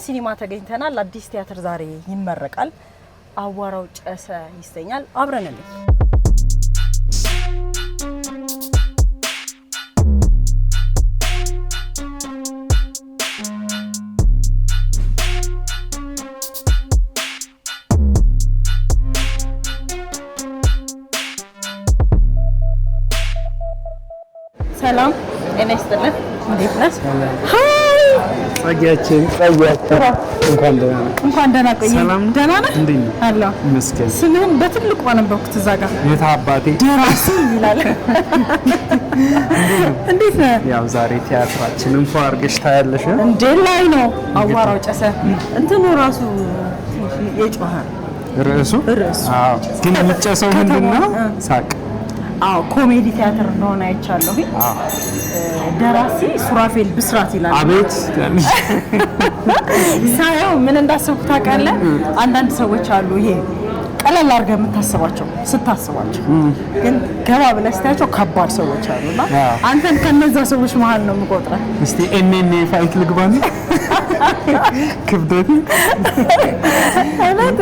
ሲኒማ ተገኝተናል አዲስ ቲያትር ዛሬ ይመረቃል አዋራው ጨሰ ይሰኛል አብረን እንይ ሰላም እኔ ይስጥልኝ እንዴት ነሽ ሃይ ጸጋችን እንኳን ደህና ቆይ ሰላም ደህና ነህ እንዴ አላ መስከረም ስምህን በትልቁ አነበብኩት እዛ ጋር የታ አባቴ ደራሲ ይላል እንዴት ነህ ያው ዛሬ ቲያትራችንን ፏርገሽ ታያለሽ እንዴ ላይ ነው አዋራው ጨሰ እንትኑ ራሱ የጮሃ ርዕሱ አዎ ግን የሚጨሰው ምንድነው ሳቅ አዎ ኮሜዲ ቲያትር እንደሆነ አይቻለሁ ደራሲ ሱራፌል ብስራት ይላል አቤት ሳያው ምን እንዳሰብኩ ታውቃለህ አንዳንድ ሰዎች አሉ ይሄ ቀለል አድርገህ የምታስባቸው ስታስባቸው ግን ገባ ብለህ ስታያቸው ከባድ ሰዎች አሉና አንተን ከነዛ ሰዎች መሃል ነው የምቆጥረው እስቲ ኤንኤን ፋይት ልግባን ክብደት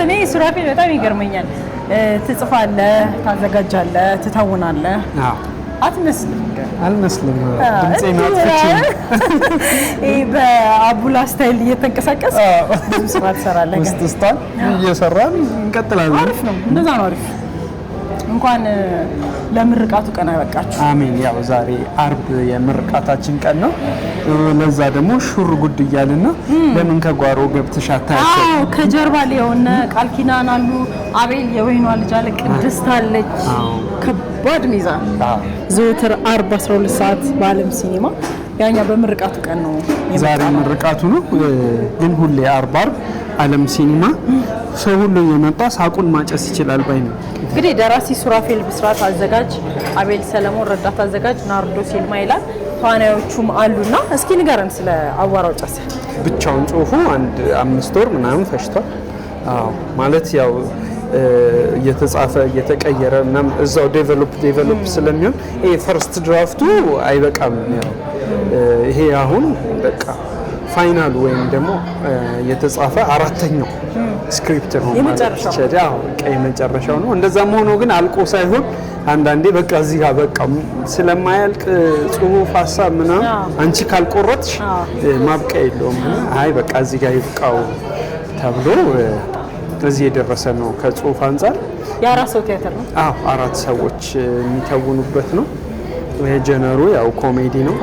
እኔ ሱራፌል በጣም ይገርመኛል ትጽፋለህ ታዘጋጃለህ ትተውናለህ አትመስልም አልመስልም ድምጼን አጥፍቼ በአቡላ ስታይል እየተንቀሳቀስ ብዙ ስራ ትሰራለህ ውስጥስታን እየሰራን እንቀጥላለን አሪፍ ነው እንደዛ ነው አሪፍ እንኳን ለምርቃቱ ቀን አበቃችሁ አሜን ያው ዛሬ አርብ የምርቃታችን ቀን ነው ለዛ ደግሞ ሹር ጉድ ይያልና ለምን ከጓሮ ገብተሽ አታያቸው አዎ ከጀርባ ሊሆነ ቃል ኪዳን አሉ አቤል የወይኗ ልጅ አለ ቅድስት አለች ከባድ ሚዛን ዘወትር አርብ 12 ሰዓት በአለም ሲኒማ ያኛ በምርቃቱ ቀን ነው ዛሬ ምርቃቱ ነው ግን ሁሌ አርብ አለም ሲኒማ ሰው ሁሉ የመጣ ሳቁን ማጨስ ይችላል ባይ ነው እንግዲህ ደራሲ ሱራፌል ብስራት አዘጋጅ አቤል ሰለሞን ረዳት አዘጋጅ ናርዶስ ይልማ ይላል ተዋናዮቹም አሉና እስኪ ንገረን ስለ አዋራው ጨሰ ብቻውን ጽሁፉ አንድ 5 ወር ምናምን ፈሽቷል አዎ ማለት ያው እየተጻፈ እየተቀየረ እና እዛው ዴቨሎፕ ስለሚሆን ይሄ ፈርስት ድራፍቱ አይበቃም ያው ይሄ አሁን በቃ ፋይናል ወይም ደግሞ የተጻፈ አራተኛው ስክሪፕት ነው ማለት ነው የመጨረሻው ነው እንደዛም ሆኖ ግን አልቆ ሳይሆን አንዳንዴ በቃ እዚህ ጋር በቃ ስለማያልቅ ጽሁፍ ሐሳብ ምናምን አንቺ ካልቆረጥሽ ማብቂያ የለውም አይ በቃ እዚህ ጋር ይብቃው ተብሎ እዚህ የደረሰ ነው ከጽሁፍ አንፃር የአራት ሰው ቲያትር ነው አዎ አራት ሰዎች የሚተውኑበት ነው የጀነሩ ያው ኮሜዲ ነው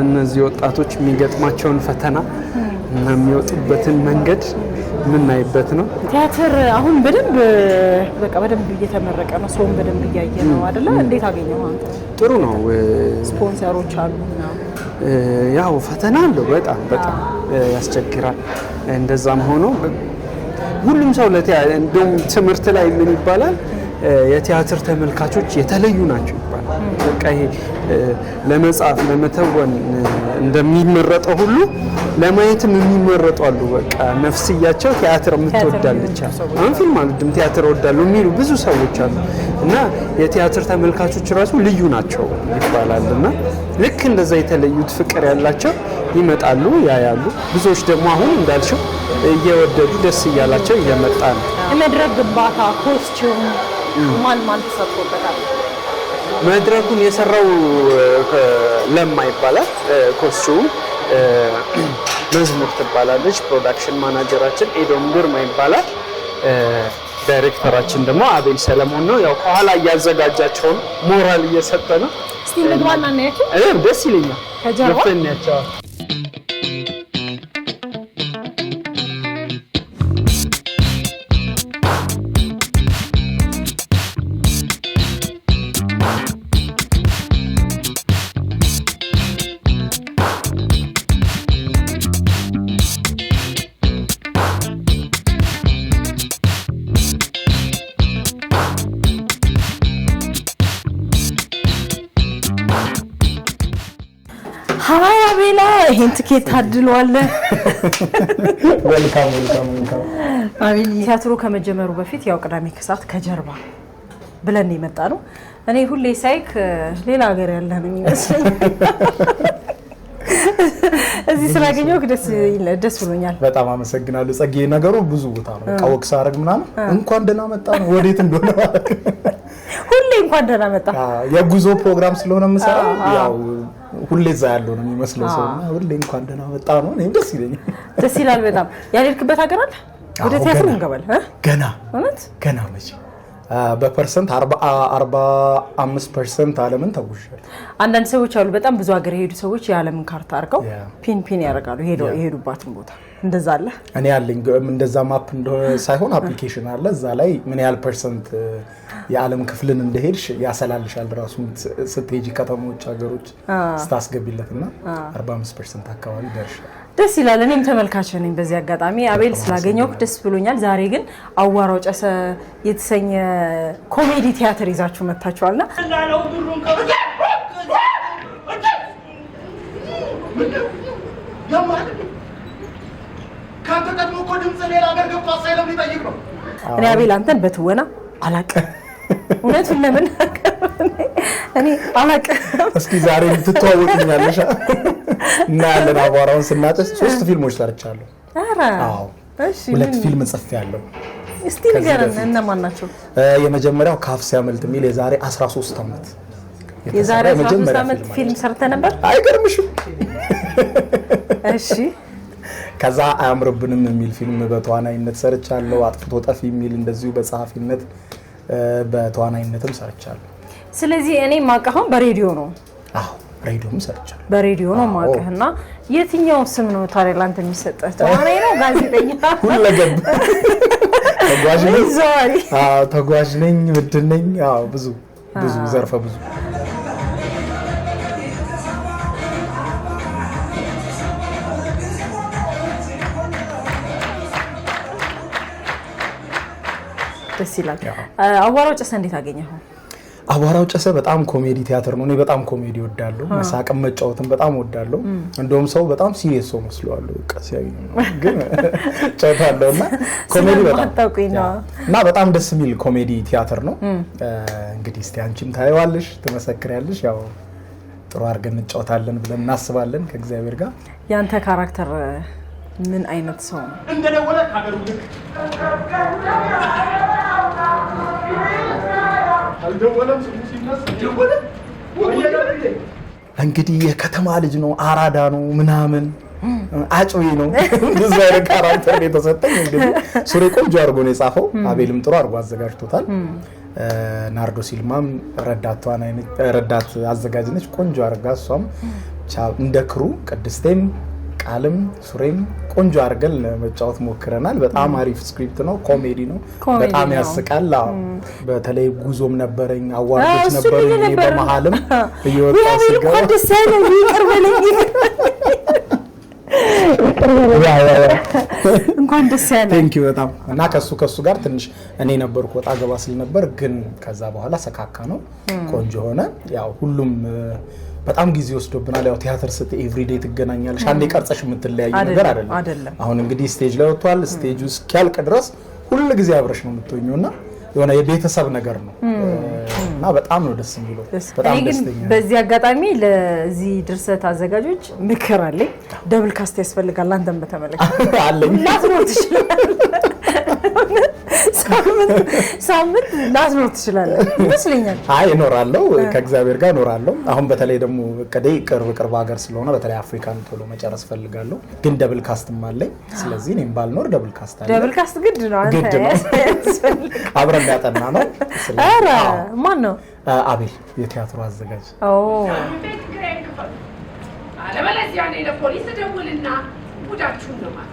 እነዚህ ወጣቶች የሚገጥማቸውን ፈተና እና የሚወጡበትን መንገድ ምናይበት ነው ቲያትር አሁን በደንብ እየተመረቀ ነው ሰውን በደንብ እያየ ነው አይደለ እንዴት አገኘው አንተ ጥሩ ነው ስፖንሰሮች አሉና ያው ፈተና አለው በጣም ያስቸግራል እንደዛም ሆኖ ሁሉም ሰው እንደውም ትምህርት ላይ ምን ይባላል የቲያትር ተመልካቾች የተለዩ ናቸው ይባላል በቃ ይሄ ለመጻፍ ለመተወን እንደሚመረጠው ሁሉ ለማየትም የሚመረጡ አሉ በቃ ነፍስያቸው ቲያትር የምትወዳለች አሁን ፊልም አልወድም ቲያትር እወዳለሁ የሚሉ ብዙ ሰዎች አሉ እና የቲያትር ተመልካቾች ራሱ ልዩ ናቸው ይባላልና ልክ እንደዛ የተለዩት ፍቅር ያላቸው ይመጣሉ ያያሉ ብዙዎች ደግሞ አሁን እንዳልሽው እየወደዱ ደስ እያላቸው እየመጣ ነው መድረክ ግንባታ ኮስቲዩም ማን ተሳትፎበታል መድረኩን የሰራው ለማ ይባላል ኮስቲዩም መዝሙር ትባላለች ፕሮዳክሽን ማናጀራችን ኤዶም ግርማ ይባላል ዳይሬክተራችን ደግሞ አቤል ሰለሞን ነው ያው ከኋላ እያዘጋጃቸው ሞራል እየሰጠ ነው እስቲ ምግባና እናያቸው ደስ ይለኛል ከጀርባ ሃይ አቤላ ይሄን ትኬት ታድሏል ዌልካም አቤል ቲያትሩ ከመጀመሩ በፊት ያው ቅዳሜ ከሰዓት ከጀርባ ብለን የመጣ ነው እኔ ሁሌ ሳይክ ሌላ ሀገር ያለ ነው የሚመስለኝ እዚህ ስላገኘሁህ ደስ ብሎኛል። በጣም አመሰግናለሁ ጸጌ። ነገሩ ብዙ ቦታ ነው በቃ ወክስ አረግ ምናምን እንኳን ደህና መጣ ነው ወዴት እንደሆነ ማለት ሁሌ እንኳን ደህና መጣ። የጉዞ ፕሮግራም ስለሆነ የምሰራው ያው ሁሌ እዛ ያለው ነው የሚመስለው ሰውና ሁሌ እንኳን ደህና መጣ ነው። እኔም ደስ ይለኛል። ደስ ይላል በጣም። ያልሄድክበት ሀገር አለ? ወደ ቲያትር እንገባለን ገና እውነት ገና መቼ በፐርሰንት 45% ዓለምን ተጉዣለሁ። አንዳንድ ሰዎች አሉ በጣም ብዙ ሀገር የሄዱ ሰዎች የዓለምን ካርታ አድርገው ፒን ያደርጋሉ የሄዱባትን ቦታ። እንደዛ አለ? እኔ ያለኝ እንደዛ ማፕ ሳይሆን አፕሊኬሽን አለ። እዛ ላይ ምን ያህል ፐርሰንት የዓለም ክፍልን እንደሄድሽ ያሰላልሻል ራሱ ስትሄጂ ከተሞች ሀገሮች ስታስገቢለትና 45% አካባቢ ደርሻለሁ። ደስ ይላል። እኔም ተመልካች ነኝ። በዚህ አጋጣሚ አቤል ስላገኘው ደስ ብሎኛል። ዛሬ ግን አዋራው ጨሰ የተሰኘ ኮሜዲ ቲያትር ይዛችሁ መጣችኋልና እኔ አቤል አንተን በትወና አላውቅም። እውነቱን ለምን እኔ አላውቅም። እስኪ ዛሬ ትተዋወቁኛለሽ እና ያለን አዋራውን ስናጨስ 3 ፊልሞች ሰርቻለሁ። አዎ እሺ 2 ፊልም ጽፌያለሁ። እስቲ ንገረን እነማን ናቸው? የመጀመሪያው ካፍ ሲያመልጥ የሚል የዛሬ 13 ዓመት የዛሬ 13 ዓመት ፊልም ሰርተ ነበር? አይገርምሽም? እሺ ከዛ አያምርብንም የሚል ፊልም በተዋናይነት ሰርቻለሁ። አጥፍቶ ጠፊ የሚል እንደዚሁ በጸሐፊነት በተዋናይነትም ሰርቻለሁ። ስለዚህ እኔ ማቀኸው በሬዲዮ ነው። አዎ ሬዲዮም ሰርቻለሁ። በሬዲዮ ነው ማቀህና የትኛው ስም ነው ታዲያ ላንተ የሚሰጠው? ተዋናይ ነው ጋዜጠኛ? ሁለገብ ተጓዥ ነኝ። ዛሬ ተጓዥ ነኝ፣ ምድር ነኝ። አዎ ብዙ ዘርፈ ብዙ። ደስ ይላል። አዋራው ጨሰ እንዴት አገኘኸው? አዋራው ጨሰ በጣም ኮሜዲ ቲያትር ነው። እኔ በጣም ኮሜዲ ወዳለሁ። መሳቅም መጫወትም በጣም ወዳለሁ። እንደውም ሰው በጣም ሲሪየስ ሰው መስሏለሁ ቀሲያይ ግን ጫወታለሁና ኮሜዲ እና በጣም ደስ የሚል ኮሜዲ ቲያትር ነው። እንግዲህ እስቲ አንቺም ታይዋለሽ ትመሰክሪያለሽ። ያው ጥሩ አድርገን እንጫወታለን ብለን እናስባለን ከእግዚአብሔር ጋር። ያንተ ካራክተር ምን አይነት ሰው ነው? እንደደወለ ካገሩ ልክ አልደወለም ሲነስ ደወለ እንግዲህ የከተማ ልጅ ነው፣ አራዳ ነው ምናምን አጭዊ ነው። ብዙ አይነት ካራክተር የተሰጠኝ። እንግዲህ ሱሬ ቆንጆ አድርጎ ነው የጻፈው። አቤልም ጥሩ አድርጎ አዘጋጅቶታል። ናርዶ ሲልማም ረዳት አዘጋጅ ነች። ቆንጆ አድርጋ እሷም እንደ ክሩ ቅድስቴም ቃልም ሱሬም ቆንጆ አድርገን ለመጫወት ሞክረናል። በጣም አሪፍ ስክሪፕት ነው። ኮሜዲ ነው። በጣም ያስቃል። በተለይ ጉዞም ነበረኝ፣ አዋርዶች ነበረኝ። በመሃልም እየወጣው ሲገባ ደስ ያለኝ ይቀርበልኝ እንኳን ደስ ያለኝ ቴንክ ዩ በጣም እና ከሱ ጋር ትንሽ እኔ ነበርኩ ወጣ ገባ ስል ነበር፣ ግን ከዛ በኋላ ሰካካ ነው። ቆንጆ ሆነ። ያው ሁሉም በጣም ጊዜ ወስዶብናል። ያው ቲያትር ስት ኤቭሪዴይ ትገናኛለሽ። አንዴ ቀርጸሽ የምትለያዩ ነገር አይደለም። አሁን እንግዲህ ስቴጅ ላይ ወጥቷል። ስቴጁ እስኪያልቅ ድረስ ሁሉ ጊዜ አብረሽ ነው የምትሆኚውና የሆነ የቤተሰብ ነገር ነው እና በጣም ነው ደስ የሚለው። በጣም ደስተኛ ነኝ። በዚህ አጋጣሚ ለዚህ ድርሰት አዘጋጆች ምክር አለኝ። ደብል ካስት ያስፈልጋል። አንተም በተመለከተ አለኝ ላትኖር ትችላለህ። ሳምንት ላትኖር ትችላለህ ይመስለኛል። አይ እኖራለሁ፣ ከእግዚአብሔር ጋር እኖራለሁ። አሁን በተለይ ደግሞ ቀዴ ቅርብ ሀገር ስለሆነ በተለይ አፍሪካን ቶሎ መጨረስ ፈልጋለሁ። ግን ደብል ካስትም አለኝ። ስለዚህ እኔም ባልኖር ደብል ካስት አለ። ደብል ካስት ግድ ነው። አንተ አብረን ያጠና ነው። አረ ማን ነው? አቤል የቲያትሩ አዘጋጅ። አለበለዚያ እኔ ለፖሊስ ደውልና ጉዳችሁን ነው ማለት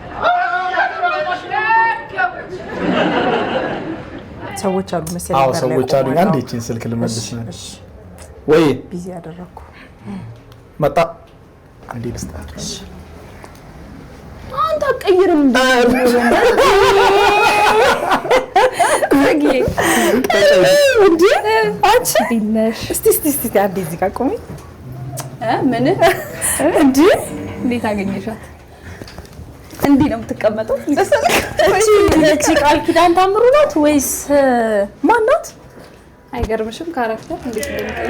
ሰዎች አሉ መሰለኝ። አዎ ሰዎች አሉ። አንዴ እቺን ስልክ ልመልስ ነው ወይ ቢዚ ያደረኩ መጣ። አንዴ ልስጣት። አንተ ቀይርም እንዴ አንቺ ቢነሽ እስቲ አንዴ እዚህ ጋር ቆሚ። ምን እንዴ እንዴት አገኘሻት? እንዴ ነው የምትቀመጠው? እቺ ቃል ኪዳን ታምሩ ናት ወይስ ማን ናት? አይገርምሽም? ካራክተር እንዴት እንደምታይ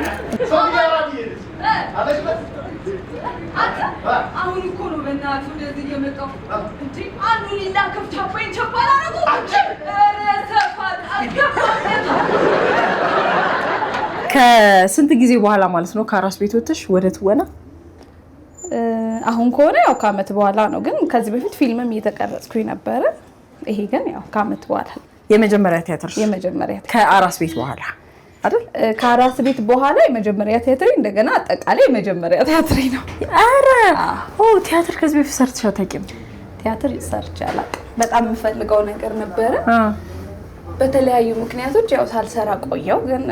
አሁን እኮ ነው በእናትህ ወደዚህ እየመጣሁ እንጂ አንዱ ሌላ ከፍቻፈኝ ቸባላ ነው ከስንት ጊዜ በኋላ ማለት ነው ከአራስ ቤት ወጥተሽ ወደ ትወና? አሁን ከሆነ ያው ከአመት በኋላ ነው፣ ግን ከዚህ በፊት ፊልምም እየተቀረጽኩኝ ነበረ። ይሄ ግን ያው ከአመት በኋላ የመጀመሪያ ቲያትር ከአራስ ቤት በኋላ አይደል? ከአራስ ቤት በኋላ የመጀመሪያ ቲያትር እንደገና አጠቃላይ የመጀመሪያ ቲያትር ነው። አረ ቲያትር ከዚህ በፊት ሰርተሽ አታውቂም? ቲያትር ሰርቼ አላውቅም። በጣም የምፈልገው ነገር ነበረ። በተለያዩ ምክንያቶች ያው ሳልሰራ ቆየው፣ ግን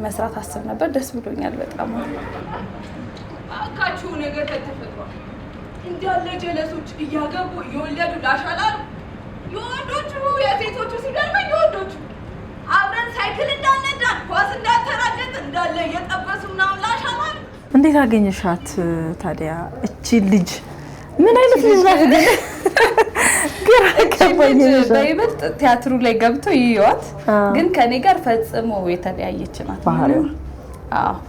መስራት አስብ ነበር። ደስ ብሎኛል በጣም። አካቹ ነገር ተፈጥሯል። እንዳለ ጀለሶች እያገቡ እየወለዱ ላሻላሉ። የወንዶቹ የሴቶቹ ሲገርመኝ የወንዶቹ አብረን ሳይክል እንዳነዳን ኳስ እንዳተራገጥ እንዳለ እየጠበሱ ምናምን ላሻላሉ። እንዴት አገኘሻት ታዲያ እቺ ልጅ? ምን አይነት ልጅ ናት ግን? ግራ ገባኝ። በይበልጥ ቲያትሩ ላይ ገብቶ ይዩዋት፣ ግን ከኔ ጋር ፈጽሞ የተለያየች ናት ባህሪዋ።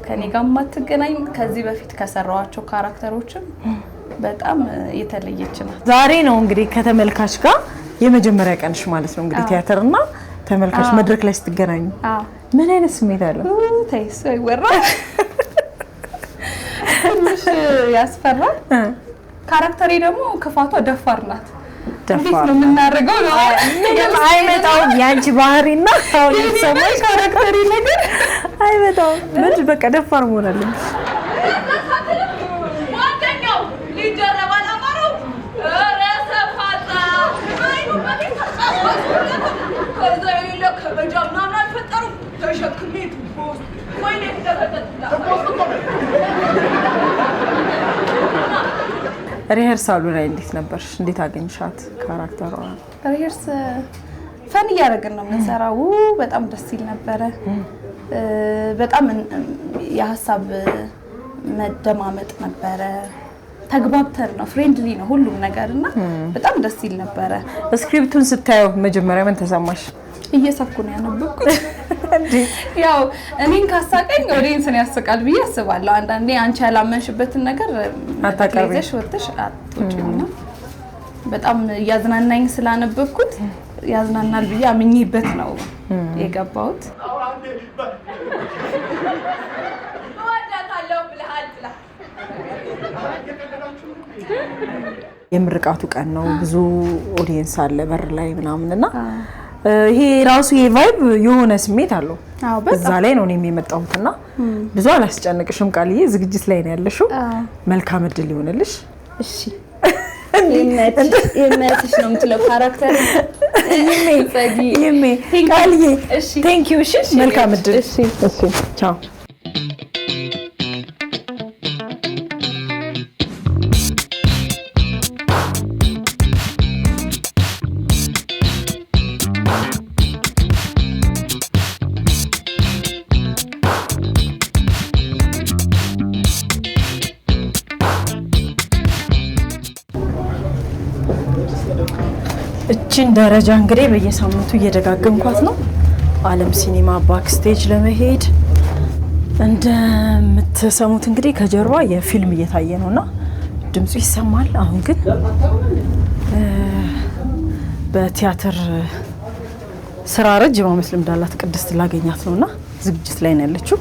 ከኔ ጋር ማትገናኝ ከዚህ በፊት ከሰራዋቸው ካራክተሮችም በጣም የተለየች ናት። ዛሬ ነው እንግዲህ ከተመልካች ጋር የመጀመሪያ ቀንሽ ማለት ነው እንግዲህ ቲያትርና ተመልካች መድረክ ላይ ስትገናኙ ምን አይነት ስሜት አለው? ተይስ ወራ ትንሽ ያስፈራል። ካራክተሬ ደግሞ ክፋቷ ደፋር ናት። እንዴት ነው የምናደርገው ነው አይመጣውም። ያንቺ ባህሪና አሁን የተሰማሽ ካራክተሪ ነገር አይመጣውም። ምን በቃ ደፋር መሆን አለብሽ። ዋንደኛው ሊደረባል አማረው ረሰፋጣ አይኑ በፊት ከዛ የሌለ ከበጃ ምናምን አልፈጠሩም። ተሸክሜት ወይኔ ተፈጠጥላ ሪሄርሳሉ ላይ እንዴት ነበርሽ? እንዴት አገኝሻት ካራክተሯ? ሪሄርስ ፈን እያደረግን ነው የምንሰራው። በጣም ደስ ይል ነበረ። በጣም የሀሳብ መደማመጥ ነበረ። ተግባብተን ነው፣ ፍሬንድሊ ነው ሁሉም ነገርና በጣም ደስ ይል ነበረ። ስክሪፕቱን ስታየው መጀመሪያ ምን ተሰማሽ? እየሳኩ ነው ያነበብኩት። ያው እኔን ካሳቀኝ ኦዲየንስን ያስቃል ብዬ አስባለሁ። አንዳንዴ አንቺ ያላመንሽበትን ነገር አታቀርበሽ ወጥተሽ አትወጪውና በጣም ያዝናናኝ ስላነበብኩት ያዝናናል ብዬ አምኜበት ነው የገባሁት። የምርቃቱ ቀን ነው፣ ብዙ ኦዲየንስ አለ በር ላይ ምናምንና ይሄ ራሱ የቫይብ የሆነ ስሜት አለው። በዛ ላይ ነው እኔም የመጣሁትና ብዙ አላስጨንቅሽም ቃልዬ፣ ዝግጅት ላይ ነው ያለሽው። መልካም እድል ይሆንልሽ። እሺ የእናትሽ ነው የምትለው ካራክተር ይሜ ቃልዬ ቴንክ ዩ። እሺ መልካም እድል። እሺ ቻው። እቺን ደረጃ እንግዲህ በየሳምንቱ እየደጋገምኳት ነው። ዓለም ሲኒማ ባክስቴጅ ለመሄድ እንደምትሰሙት እንግዲህ ከጀርባ የፊልም እየታየ ነውና ድምፁ ይሰማል። አሁን ግን በቲያትር ስራ ረጅም ዓመት ልምድ ያላት ቅድስት ላገኛት ነውና ዝግጅት ላይ ነው ያለችው።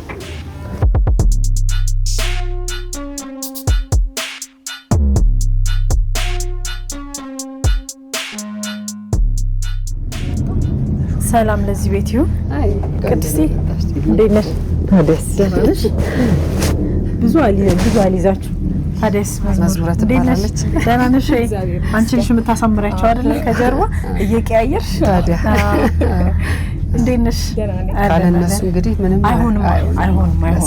ሰላም ለዚህ ቤት ይሁን። ቅድስቲ እንዴት ነሽ? ታዲያስ ደህና ነሽ? ብዙ አሊዛችሁ ታዲያስ መዝሙራት ትባላለች። ደህና ነሽ? አንቺ ነሽ የምታሳምራቸው አይደል? ከጀርባ እየቀያየርሽ ታዲያ እንዴት ነሽ? ካለነሱ እንግዲህ ምንም አይሆንም።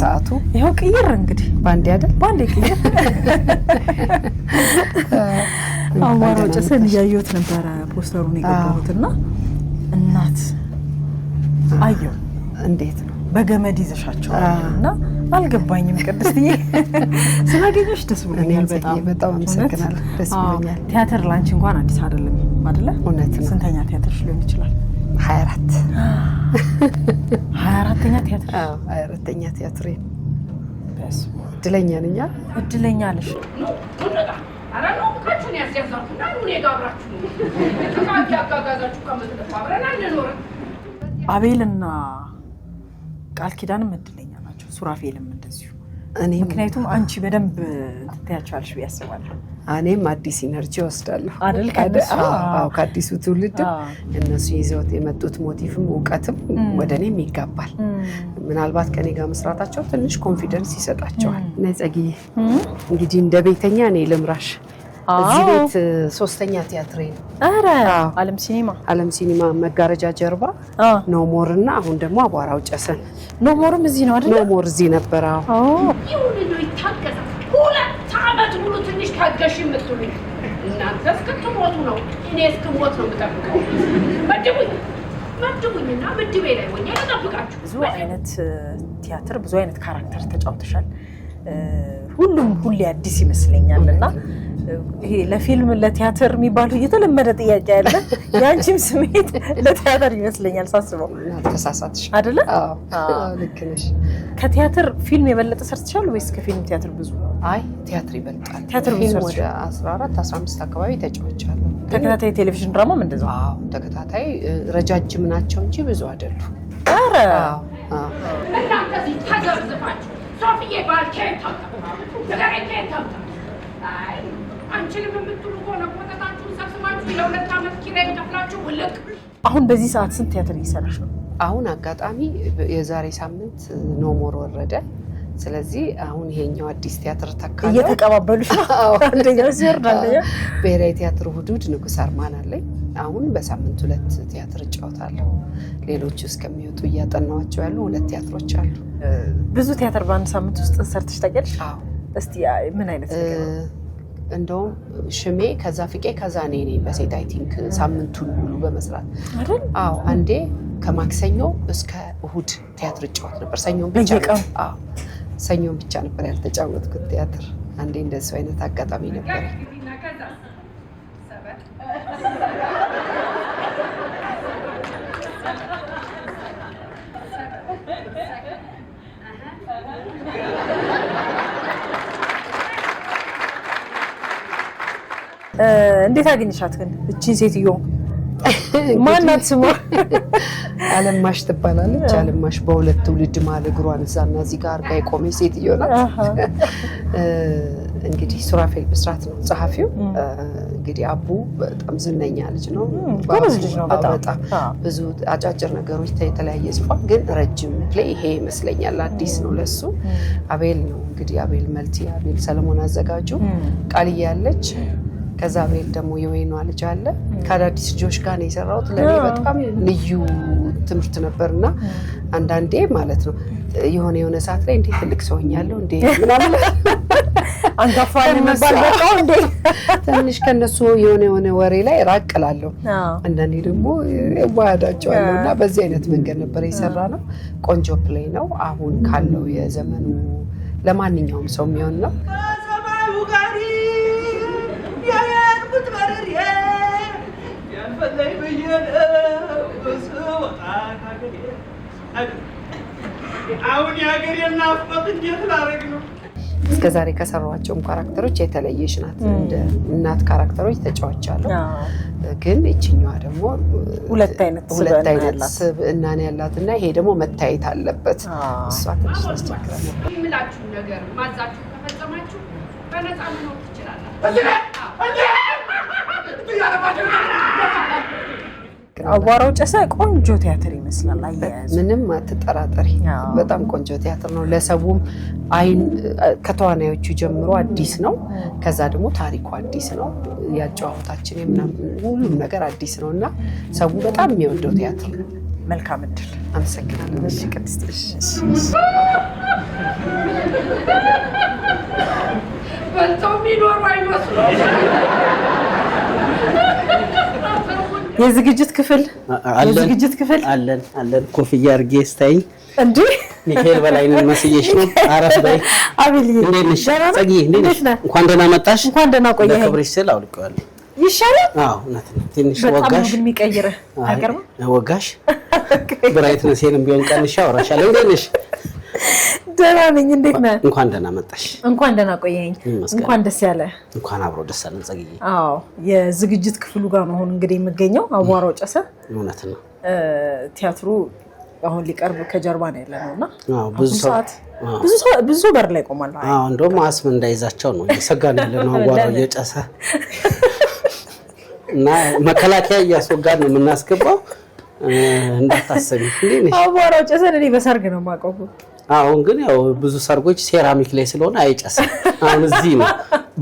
ሰዓቱ ይኸው ቅይር እንግዲህ ባንዴ አይደል? ባንዴ ቅይር። አዋራው ጭስን እያየሁት ነበረ ፖስተሩን የገባሁትና እናት አየሁ። እንዴት ነው በገመድ ይዘሻቸው እና አልገባኝም። ቅድስትዬ ስላገኘሽ ደስ ብሎኛል። በጣም አመሰግናለሁ። ደስ ብሎኛል። ቲያትር ላንቺ እንኳን አዲስ አይደለም አይደለ? እውነት ነው። ስንተኛ ቲያትርሽ ሊሆን ይችላል? 24ኛ ቲያትር። 24ኛ ቲያትር? አዎ 24ኛ ቲያትር። እድለኛ ነኝ። እድለኛ ነሽ። አረ ነው ካቹን ያስያዛችሁና ምን ይጋብራችሁ ተቃቂ አጋጋዛችሁ ከመጥፋ አብረን አንኖርም። አቤልና ቃል ኪዳንም እድለኛ ናቸው። ሱራፌልም እንደዚሁ። ምክንያቱም አንቺ በደንብ ትታያቸዋለሽ ያስባለሁ። እኔም አዲስ ኢነርጂ ወስዳለሁ አይደል? ከአዲሱ ትውልድ እነሱ ይዘውት የመጡት ሞቲቭም እውቀትም ወደ እኔም ይጋባል። ምናልባት ከኔ ጋር መስራታቸው ትንሽ ኮንፊደንስ ይሰጣቸዋል። ነጸጊ እንግዲህ እንደ ቤተኛ እኔ ልምራሽ። እዚህ ቤት 3ኛ ቲያትሬ ነው። አረ ዓለም ሲኒማ መጋረጃ ጀርባ ኖሞር እና አሁን ደግሞ አቧራው ጨሰን። ኖሞርም እዚህ ነው አይደል? ኖሞር እዚህ ነበር። ይሁን ነው ይታገዛ 2 ዓመት ሙሉ ትንሽ ታገሽ የምትሉኝ እናንተ እስክትሞቱ ነው። እኔ እስክሞት ነው የምጠብቀው። መድቡኝና ምድቤ ላይ ሆኜ ልጠብቃችሁ። ብዙ አይነት ቲያትር ብዙ አይነት ካራክተር ተጫውተሻል። ሁሉም ሁሌ አዲስ ይመስለኛልና ይሄ ለፊልም ለቲያትር የሚባለው የተለመደ ጥያቄ አለ። ያንቺም ስሜት ለቲያትር ይመስለኛል ሳስበው። ተሳሳትሽ አይደለ? አዎ ልክ ነሽ። ከቲያትር ፊልም የበለጠ ሰርተሻል ወይስ ከፊልም ቲያትር ብዙ? አይ ቲያትር ይበልጣል። ቲያትር ፊልም ወደ 14 15 አካባቢ ተጫውቻለሁ። ተከታታይ ቴሌቪዥን ድራማም እንደዛው? አዎ ተከታታይ ረጃጅም ናቸው እንጂ ብዙ አይደሉም። አረ እናንተ እዚህ ተዘብዝባችሁ ሶፊዬ ባልከታ ነገረኛ አይ አንቺንም የምትሉ ከሆነ ቆጣጣችሁ ሰብስባችሁ ለ2 ዓመት ኪራይ ከፍላችሁ ውልቅ። አሁን በዚህ ሰዓት ስንት ቲያትር እየሰራሽ ነው? አሁን አጋጣሚ የዛሬ ሳምንት ኖሞር ወረደ። ስለዚህ አሁን ይሄኛው አዲስ ቲያትር ተካለ። እየተቀባበሉሽ ነው? አንደኛው ሲወርድ አንደኛው ብሔራዊ ቲያትር ሁዱድ ንጉስ አርማን አለኝ። አሁን በሳምንት 2 ቲያትር እጫወታለሁ። ሌሎቹ እስከሚወጡ እያጠናዋቸው ያሉ 2 ቲያትሮች አሉ። ብዙ ቲያትር በአንድ ሳምንት ውስጥ ሰርተሽ ታውቂያለሽ? አዎ። እስቲ ምን አይነት ነገር? እንደውም ሽሜ ከዛ ፍቄ ከዛ እኔ በሴት አይ ቲንክ ሳምንቱን ሙሉ በመስራት አይደል? አዎ። አንዴ ከማክሰኞ እስከ እሁድ ቲያትር እጫወት ነበር። ሰኞን ብቻ ሰኞን ብቻ ነበር ያልተጫወትኩት ቲያትር። አንዴ እንደሱ አይነት አጋጣሚ ነበር። እንዴት አገኘሻት ግን እቺን ሴትዮ? ማናት ስሟ? አለማሽ ትባላለች። አለማሽ በ2 ትውልድ ማለት እግሯን እዛና እዚህ ጋር አርጋ የቆመች ሴትዮ ናት። እንግዲህ ሱራፌል ብስራት ነው ጸሐፊው። እንግዲህ አቡ በጣም ዝነኛ ልጅ ነው። ጎበዝ ልጅ ነው። በጣም ብዙ አጫጭር ነገሮች የተለያየ ጽፏል። ግን ረጅም ፕሌይ ይሄ ይመስለኛል አዲስ ነው ለሱ። አቤል ነው እንግዲህ አቤል መልቲ፣ አቤል ሰለሞን አዘጋጁ። ቃልዬ ያለች ከዛ አቤል ደግሞ የወይኗ ልጅ አለ። ከአዳዲስ ልጆች ጋር ነው የሰራሁት። ለኔ በጣም ልዩ ትምህርት ነበርና አንዳንዴ ማለት ነው የሆነ ሰዓት ላይ እንዴ ትልቅ ሰው ሆኛለሁ እንዴ ምናምን አንጋፋን መባል በቃው እንዴ ትንሽ ከነሱ የሆነ ወሬ ላይ ራቅላለሁ። አንዳንዴ ደግሞ ዋዳቸዋለሁና በዚህ አይነት መንገድ ነበር የሰራነው። ቆንጆ ፕሌይ ነው። አሁን ካለው የዘመኑ ለማንኛውም ሰው የሚሆን ነው። አሁን ያገሬ ናፍቆት እንዴት ላረግ ነው? እስከዛሬ ከሰራኋቸውም ካራክተሮች የተለየች ናት። እንደ እናት ካራክተሮች ተጫውቻለሁ። ግን እቺኛዋ ደግሞ 2 አይነት ስብዕና ያላትና ይሄ ደግሞ መታየት አለበት። እሷ ትንሽ ታስቸግራለች። ይምላችሁ ነገር ማዛችሁ ከፈጸማችሁ በነፃ መኖር ትችላላችሁ። አቧራው ጨሰ ቆንጆ ቲያትር ይመስላል። አያያዙ ምንም አትጠራጠሪ፣ በጣም ቆንጆ ቲያትር ነው። ለሰውም አይን ከተዋናዮቹ ጀምሮ አዲስ ነው። ከዛ ደግሞ ታሪኩ አዲስ ነው። ያጫወታችን ሁሉም ነገር አዲስ ነውና ሰው በጣም የሚወደው ቲያትር ነው። መልካም እድል። አመሰግናለሁ። እሺ ቅድስት። በልተው የሚኖሩ አይመስሉም። የዝግጅት ክፍል አለን። ኮፍያ አድርጌ ስታይ እንዴ ሚካኤል በላይነን መስየሽ ነው። አረፍ በይ አቤል። እንዴት ነሽ? ጸጊ እንዴት ነሽ? እንኳን ደህና መጣሽ። እንኳን ደህና ቆየህ። ለክብርሽ ስል አውልቀዋለሁ። ይሻላል? አዎ እናት ነው። ትንሽ በጣም ወጋሽ ግን የሚቀይርህ አይገርም? ወጋሽ ብራይትነሴንም ቢሆን ቀንሻ አወራሻለሁ። እንዴት ነሽ? ደህና ነኝ። እንዴት ነህ? እንኳን ደህና መጣሽ። እንኳን ደህና ቆየኝ። እንኳን ደስ ያለ። እንኳን አብሮ ደስ አለን ጸግዬ። አዎ የዝግጅት ክፍሉ ጋር ነው አሁን እንግዲህ የምገኘው። አቧራው ጨሰ። እውነት ነው። ቲያትሩ አሁን ሊቀርብ ከጀርባ ነው ያለነውና ብዙ ሰው በር ላይ ቆሟል። አዎ እንደውም አስም እንዳይዛቸው ነው እየሰጋን ያለነው አቧራው እየጨሰ እና መከላከያ እያስወጋን ነው የምናስገባው። እንዳታሰቢ እንዴ አቧራው ጨሰ። እኔ በሰርግ ነው የማውቀው። አሁን ግን ያው ብዙ ሰርጎች ሴራሚክ ላይ ስለሆነ አይጨስም። አሁን እዚህ ነው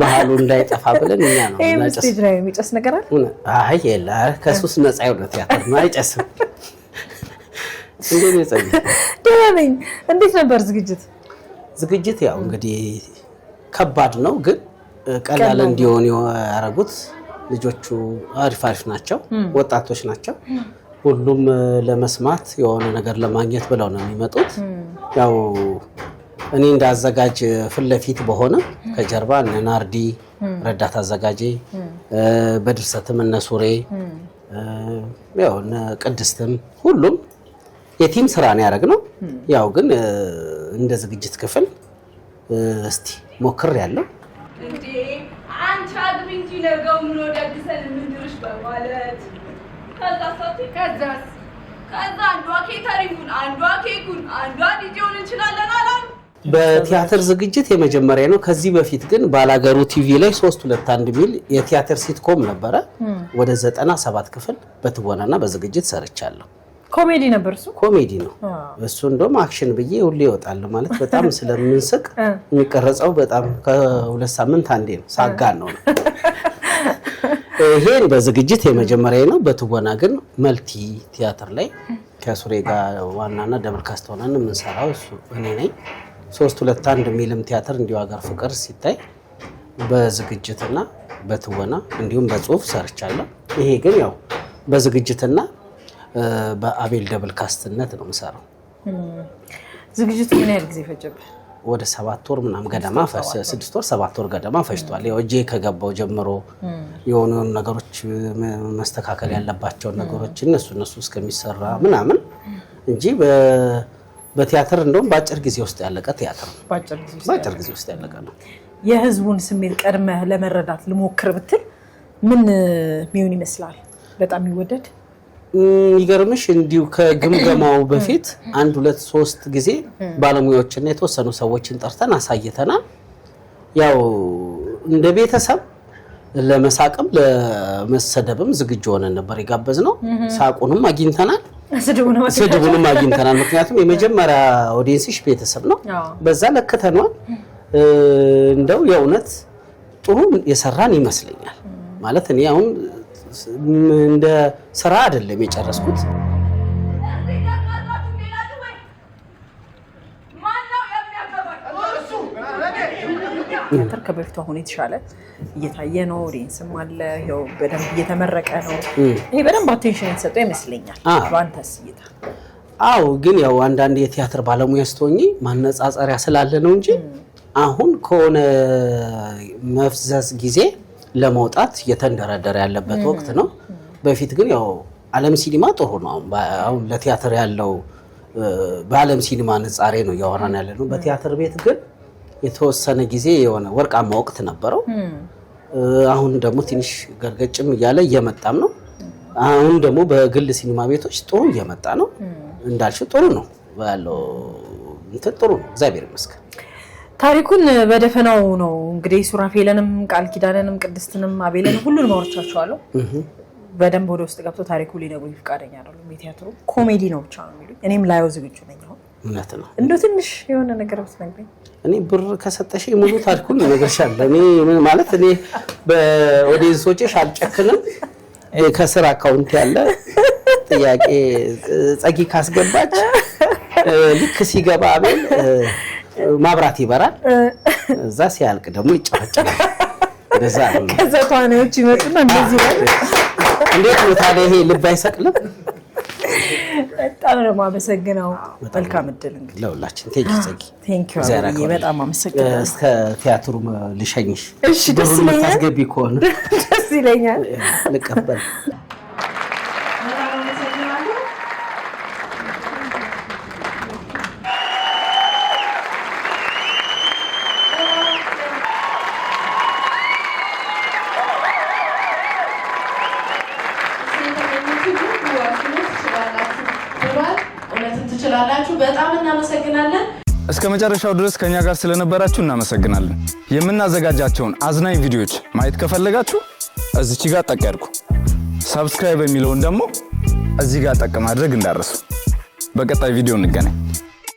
ባህሉ እንዳይጠፋ ብለን እኛ ነው እናጨስ። ስቴጅ ላይ የሚጨስ ነገር አለ? አይ የለ ከሱስ ነፃ የሆነ ቲያትር ነው፣ አይጨስም። እንዴት ነው ጸጊ? ደህና ነኝ። እንዴት ነበር ዝግጅት? ያው እንግዲህ ከባድ ነው ግን ቀላል እንዲሆን ያደረጉት ልጆቹ አሪፍ ናቸው፣ ወጣቶች ናቸው። ሁሉም ለመስማት የሆነ ነገር ለማግኘት ብለው ነው የሚመጡት። ያው እኔ እንዳዘጋጅ ፊት ለፊት በሆነ ከጀርባ እነ ናርዲ ረዳት አዘጋጄ፣ በድርሰትም እነ ሱሬ፣ ያው እነ ቅድስትም ሁሉም የቲም ስራ ነው ያደረግነው። ያው ግን እንደ ዝግጅት ክፍል እስቲ ሞክር ያለው እንዴ አንቺ አግቢ እንጂ ነገው ምን ወደግሰን ምንድርሽ በማለት ከዛ አንዷ ኬተሪንጉን፣ አንዷ ኬኩን፣ አንዷ ዲጄውን እንችላለን አላሉ። በቲያትር ዝግጅት የመጀመሪያ ነው። ከዚህ በፊት ግን ባላገሩ ቲቪ ላይ 321 ሚል የቲያትር ሲትኮም ነበረ። ወደ 97 ክፍል በትወናና በዝግጅት ሰርቻለሁ። ኮሜዲ ነበር እሱ? ኮሜዲ ነው እሱ። እንደውም አክሽን ብዬ ሁሌ ይወጣል ማለት በጣም ስለምንስቅ የሚቀረጸው በጣም ከ2 ሳምንት አንዴ ነው። ሳጋን ነው ይሄን በዝግጅት የመጀመሪያ ነው። በትወና ግን መልቲ ቲያትር ላይ ከሱሬ ጋር ዋናና ደብል ካስት ሆነን የምንሰራው እሱ እኔ ነኝ። 321 ሚልም ቲያትር እንዲሁ ሀገር ፍቅር ሲታይ በዝግጅትና በትወና እንዲሁም በጽሁፍ ሰርቻለሁ። ይሄ ግን ያው በዝግጅትና በአቤል ደብል ካስትነት ነው የምሰራው። ዝግጅቱ ምን ያህል ጊዜ ፈጀብህ? ወደ 7 ወር ምናምን ገደማ 6 ወር 7 ወር ገደማ ፈጅቷል። ያው እጄ ከገባው ጀምሮ የሆኑ ነገሮች መስተካከል ያለባቸው ነገሮች እነሱ እስከሚሰራ ምናምን እንጂ በቲያትር እንደውም በአጭር ጊዜ ውስጥ ያለቀ ቲያትር ነው። በአጭር ጊዜ ውስጥ ያለቀ ነው። የህዝቡን ስሜት ቀድመህ ለመረዳት ልሞክር ብትል ምን ሚሆን ይመስላል? በጣም ይወደድ ይገርምሽ እንዲሁ ከግምገማው በፊት 1 2 3 ጊዜ ባለሙያዎችና የተወሰኑ ሰዎችን ጠርተን አሳይተናል። ያው እንደ ቤተሰብ ለመሳቅም ለመሰደብም ዝግጁ ሆነን ነበር የጋበዝነው። ሳቁንም አግኝተናል፣ ስድቡንም አግኝተናል። ምክንያቱም የመጀመሪያ ኦዲየንስሽ ቤተሰብ ነው። በዛ ለከተናል። እንደው የእውነት ጥሩ የሰራን ይመስለኛል። ማለት እኔ አሁን እንደ ስራ አይደለም የጨረስኩት። ቲያትር ከበፊቱ አሁን የተሻለ እየታየ ነው። ኦዲየንስም አለ፣ ይኸው በደንብ እየተመረቀ ነው። ይሄ በደንብ አቴንሽን የተሰጠው ይመስለኛል። ባንተስ እይታ? አዎ፣ ግን ያው አንዳንድ የቲያትር ባለሙያ ስትሆኚ ማነጻጸሪያ ስላለ ነው እንጂ አሁን ከሆነ መፍዘዝ ጊዜ ለመውጣት እየተንደረደረ ያለበት ወቅት ነው። በፊት ግን ያው ዓለም ሲኒማ ጥሩ ነው። አሁን ለቲያትር ያለው በዓለም ሲኒማ ንጻሬ ነው እያወራን ያለ ነው። በቲያትር ቤት ግን የተወሰነ ጊዜ የሆነ ወርቃማ ወቅት ነበረው። አሁን ደግሞ ትንሽ ገርገጭም እያለ እየመጣም ነው። አሁን ደግሞ በግል ሲኒማ ቤቶች ጥሩ እየመጣ ነው። እንዳልሽው ጥሩ ነው ያለው እንትን ጥሩ ነው፣ እግዚአብሔር ይመስገን። ታሪኩን በደፈናው ነው እንግዲህ ሱራፌልንም ቃል ኪዳንንም ቅድስትንም አቤልንም ሁሉንም አወርቻቸዋለሁ። በደንብ ወደ ውስጥ ገብቶ ታሪኩ ሊነግሩኝ ፈቃደኛ አይደሉም። የቲያትሩ ኮሜዲ ነው ብቻ ነው የሚሉኝ። እኔም ላየው ዝግጁ ነኝ። አሁን እውነት ነው። እንደው ትንሽ የሆነ ነገር ብትነግረኝ። እኔ ብር ከሰጠሽ ሙሉ ታሪኩን እነግርሻለሁ። እኔ ማለት እኔ በኦዲየንሶችሽ አልጨክንም። ከስራ አካውንት ያለ ጥያቄ ጸጊ ካስገባች ልክ ሲገባ አቤል ማብራት ይበራል። እዛ ሲያልቅ ደግሞ ይጨፈጨፋል። እንደዛ ነው። ከዛ ተዋናዮች ይመጡና እንደዚህ ነው። እንዴት ነው ታዲያ ይሄ ልብ አይሰቅልም? በጣም ነው የማመሰግነው። መልካም እድል እንግዲህ ለሁላችን። ቴንኪው በጣም አመሰግናለሁ። እስከ ቲያትሩ ልሸኝሽ። እሺ፣ ደስ ይለኛል። ታስገቢ ከሆነ ደስ ይለኛል። ልቀበል። ማበረታታት ትችላላችሁ። በጣም እናመሰግናለን። እስከ መጨረሻው ድረስ ከኛ ጋር ስለነበራችሁ እናመሰግናለን። የምናዘጋጃቸውን አዝናኝ ቪዲዮዎች ማየት ከፈለጋችሁ እዚች ጋር ጠቅ ያድርጉ። ሰብስክራይብ የሚለውን ደግሞ እዚህ ጋር ጠቅ ማድረግ እንዳትረሱ። በቀጣይ ቪዲዮ እንገናኝ።